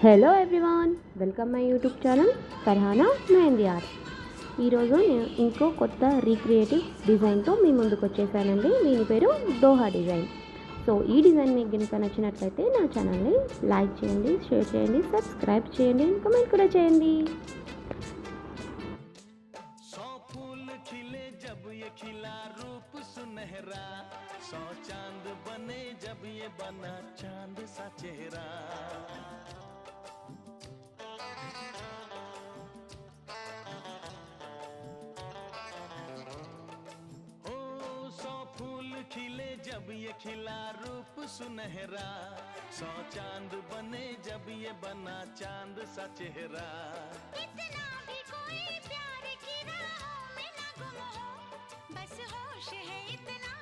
Hello everyone, welcome my YouTube channel Farhana mehndi art. ఈరోజు నేను ఇంకో కొత్త రీక్రియేటివ్ డిజైన్తో మీ ముందుకు వచ్చేసానండి. దీని పేరు దోహా డిజైన్. సో ఈ డిజైన్ మీకు కనుక నచ్చినట్లయితే నా ఛానల్ని లైక్ చేయండి, షేర్ చేయండి, సబ్స్క్రైబ్ చేయండి, కమెంట్ కూడా చేయండి. सौ चांद बने जब ये बना चांद सा चेहरा। ओ सौ फूल खिले जब ये खिला रूप सुनहरा। सौ चांद बने जब ये बना चांद सा चेहरा। इतना भी कोई प्यार की राहों में ना गुम हो, बस होश है इतना